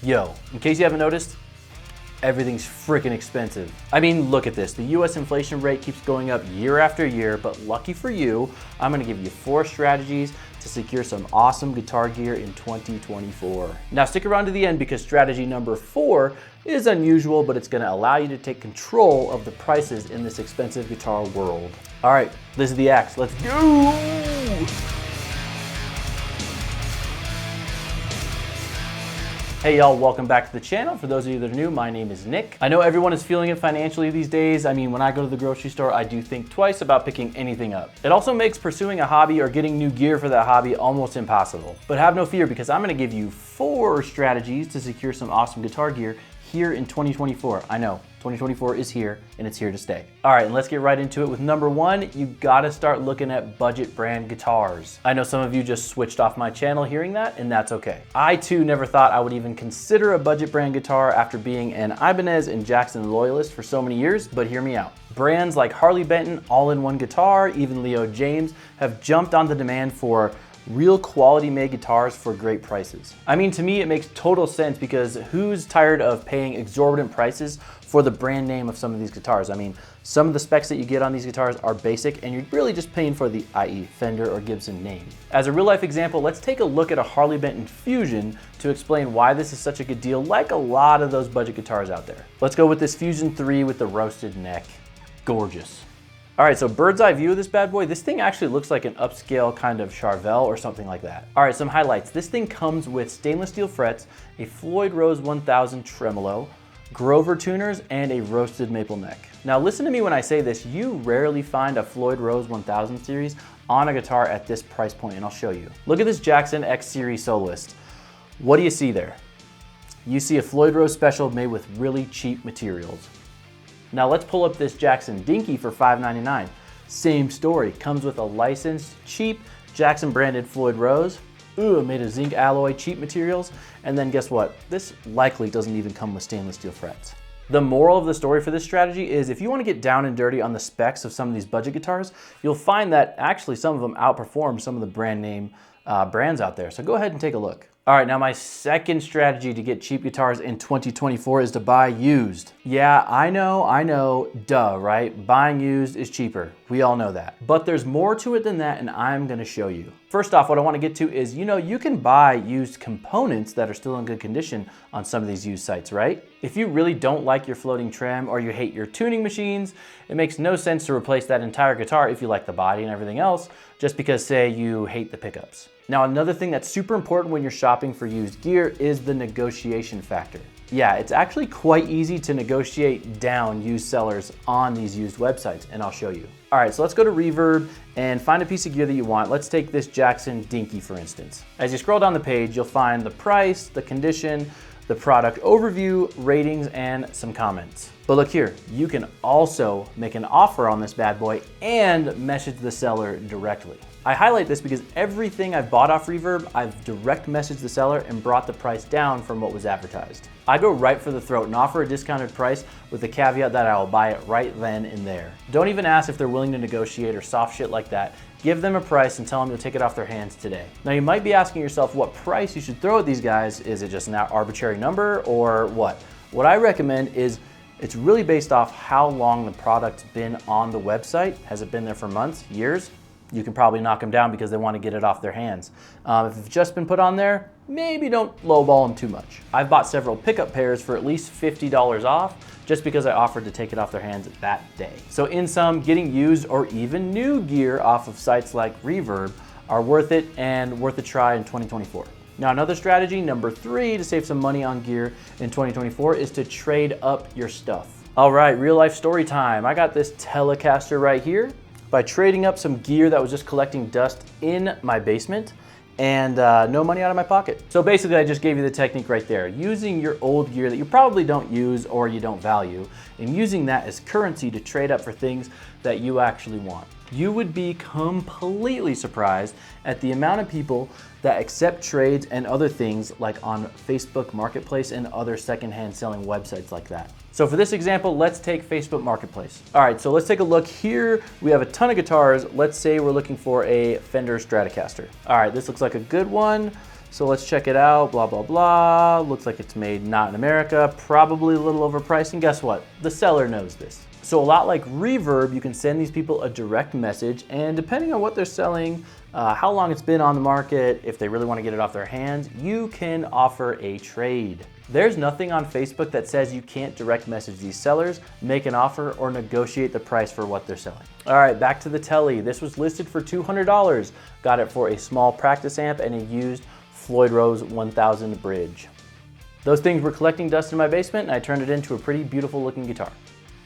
Yo, in case you haven't noticed, everything's freaking expensive. I mean, look at this. The US inflation rate keeps going up year after year, but lucky for you, I'm gonna give you 4 strategies to secure some awesome guitar gear in 2024. Now stick around to the end because strategy number 4 is unusual, but it's gonna allow you to take control of the prices in this expensive guitar world. All right, this is the axe, let's go! Hey y'all, welcome back to the channel. For those of you that are new, my name is Nick. I know everyone is feeling it financially these days. I mean, when I go to the grocery store, I do think twice about picking anything up. It also makes pursuing a hobby or getting new gear for that hobby almost impossible. But have no fear because I'm gonna give you 4 strategies to secure some awesome guitar gear here in 2024. I know, 2024 is here and it's here to stay. All right, and let's get right into it with number 1. You gotta start looking at budget brand guitars. I know some of you just switched off my channel hearing that, and that's okay. I too never thought I would even consider a budget brand guitar after being an Ibanez and Jackson loyalist for so many years, but hear me out. Brands like Harley Benton, All-in-One Guitar, even Leo James have jumped on the demand for real quality made guitars for great prices. I mean, to me, it makes total sense because who's tired of paying exorbitant prices for the brand name of some of these guitars? I mean, some of the specs that you get on these guitars are basic and you're really just paying for the i.e. Fender or Gibson name. As a real life example, let's take a look at a Harley Benton Fusion to explain why this is such a good deal like a lot of those budget guitars out there. Let's go with this Fusion 3 with the roasted neck. Gorgeous. All right, so bird's eye view of this bad boy, this thing actually looks like an upscale kind of Charvel or something like that. All right, some highlights. This thing comes with stainless steel frets, a Floyd Rose 1000 tremolo, Grover tuners, and a roasted maple neck. Now listen to me when I say this, you rarely find a Floyd Rose 1000 series on a guitar at this price point, and I'll show you. Look at this Jackson X Series soloist. What do you see there? You see a Floyd Rose special made with really cheap materials. Now let's pull up this Jackson Dinky for $5.99. Same story, comes with a licensed, cheap, Jackson branded Floyd Rose. Ooh, made of zinc alloy, cheap materials. And then guess what? This likely doesn't even come with stainless steel frets. The moral of the story for this strategy is if you want to get down and dirty on the specs of some of these budget guitars, you'll find that actually some of them outperform some of the brand name brands out there. So go ahead and take a look. All right, now my second strategy to get cheap guitars in 2024 is to buy used. Yeah, I know, duh, right? Buying used is cheaper. We all know that. But there's more to it than that, and I'm gonna show you. First off, what I wanna get to is, you can buy used components that are still in good condition on some of these used sites, right? If you really don't like your floating trim or you hate your tuning machines, it makes no sense to replace that entire guitar if you like the body and everything else, just because, say, you hate the pickups. Now, another thing that's super important when you're shopping for used gear is the negotiation factor. Yeah, it's actually quite easy to negotiate down used sellers on these used websites, and I'll show you. All right, so let's go to Reverb and find a piece of gear that you want. Let's take this Jackson Dinky, for instance. As you scroll down the page, you'll find the price, the condition, the product overview, ratings, and some comments. But look here, you can also make an offer on this bad boy and message the seller directly. I highlight this because everything I've bought off Reverb, I've direct messaged the seller and brought the price down from what was advertised. I go right for the throat and offer a discounted price with the caveat that I will buy it right then and there. Don't even ask if they're willing to negotiate or soft shit like that. Give them a price and tell them you'll take it off their hands today. Now you might be asking yourself what price you should throw at these guys. Is it just an arbitrary number or what? What I recommend is it's really based off how long the product's been on the website. Has it been there for months, years? You can probably knock them down because they want to get it off their hands. If it's just been put on there, maybe don't lowball them too much. I've bought several pickup pairs for at least $50 off just because I offered to take it off their hands that day. So in sum, getting used or even new gear off of sites like Reverb are worth it and worth a try in 2024. Now another strategy, number 3, to save some money on gear in 2024 is to trade up your stuff. All right, real life story time. I got this Telecaster right here. By trading up some gear that was just collecting dust in my basement and no money out of my pocket. So basically I just gave you the technique right there. Using your old gear that you probably don't use or you don't value and using that as currency to trade up for things that you actually want. You would be completely surprised at the amount of people that accept trades and other things like on Facebook Marketplace and other secondhand selling websites like that. So for this example, let's take Facebook Marketplace. All right, so let's take a look here. We have a ton of guitars. Let's say we're looking for a Fender Stratocaster. All right, this looks like a good one. So let's check it out, blah, blah, blah. Looks like it's made not in America, probably a little overpriced, and guess what? The seller knows this. So a lot like Reverb, you can send these people a direct message, and depending on what they're selling, how long it's been on the market, if they really want to get it off their hands, you can offer a trade. There's nothing on Facebook that says you can't direct message these sellers, make an offer, or negotiate the price for what they're selling. All right, back to the Tele. This was listed for $200. Got it for a small practice amp and a used Floyd Rose 1000 bridge. Those things were collecting dust in my basement, and I turned it into a pretty beautiful looking guitar.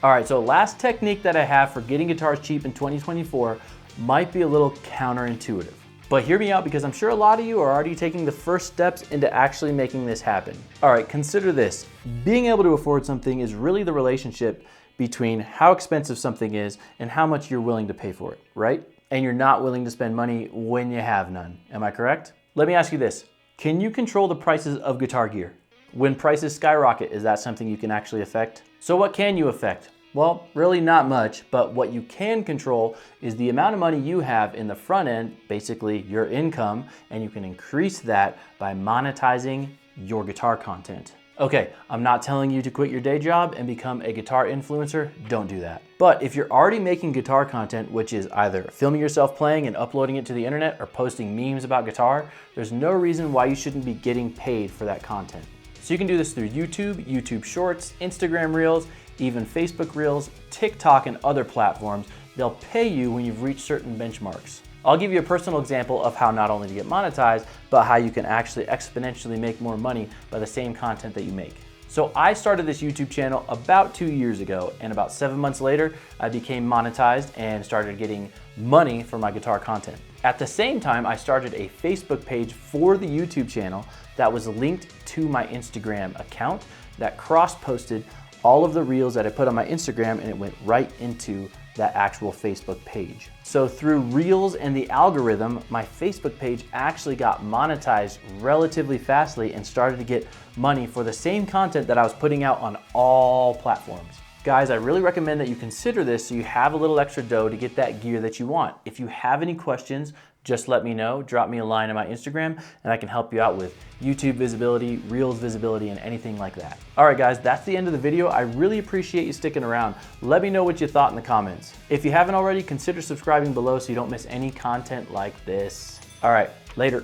All right, so last technique that I have for getting guitars cheap in 2024 might be a little counterintuitive. But hear me out, because I'm sure a lot of you are already taking the first steps into actually making this happen. All right, consider this. Being able to afford something is really the relationship between how expensive something is and how much you're willing to pay for it, right? And you're not willing to spend money when you have none. Am I correct? Let me ask you this. Can you control the prices of guitar gear? When prices skyrocket, is that something you can actually affect? So what can you affect? Well, really not much, but what you can control is the amount of money you have in the front end, basically your income, and you can increase that by monetizing your guitar content. Okay, I'm not telling you to quit your day job and become a guitar influencer, don't do that. But if you're already making guitar content, which is either filming yourself playing and uploading it to the internet or posting memes about guitar, there's no reason why you shouldn't be getting paid for that content. So you can do this through YouTube, YouTube Shorts, Instagram Reels, even Facebook Reels, TikTok, and other platforms. They'll pay you when you've reached certain benchmarks. I'll give you a personal example of how not only to get monetized, but how you can actually exponentially make more money by the same content that you make. So I started this YouTube channel about 2 years ago, and about 7 months later, I became monetized and started getting money for my guitar content. At the same time, I started a Facebook page for the YouTube channel that was linked to my Instagram account that cross-posted all of the reels that I put on my Instagram, and it went right into that actual Facebook page. So through Reels and the algorithm, my Facebook page actually got monetized relatively fastly and started to get money for the same content that I was putting out on all platforms. Guys, I really recommend that you consider this so you have a little extra dough to get that gear that you want. If you have any questions, just let me know. Drop me a line on my Instagram and I can help you out with YouTube visibility, Reels visibility, and anything like that. All right, guys, that's the end of the video. I really appreciate you sticking around. Let me know what you thought in the comments. If you haven't already, consider subscribing below so you don't miss any content like this. All right, later.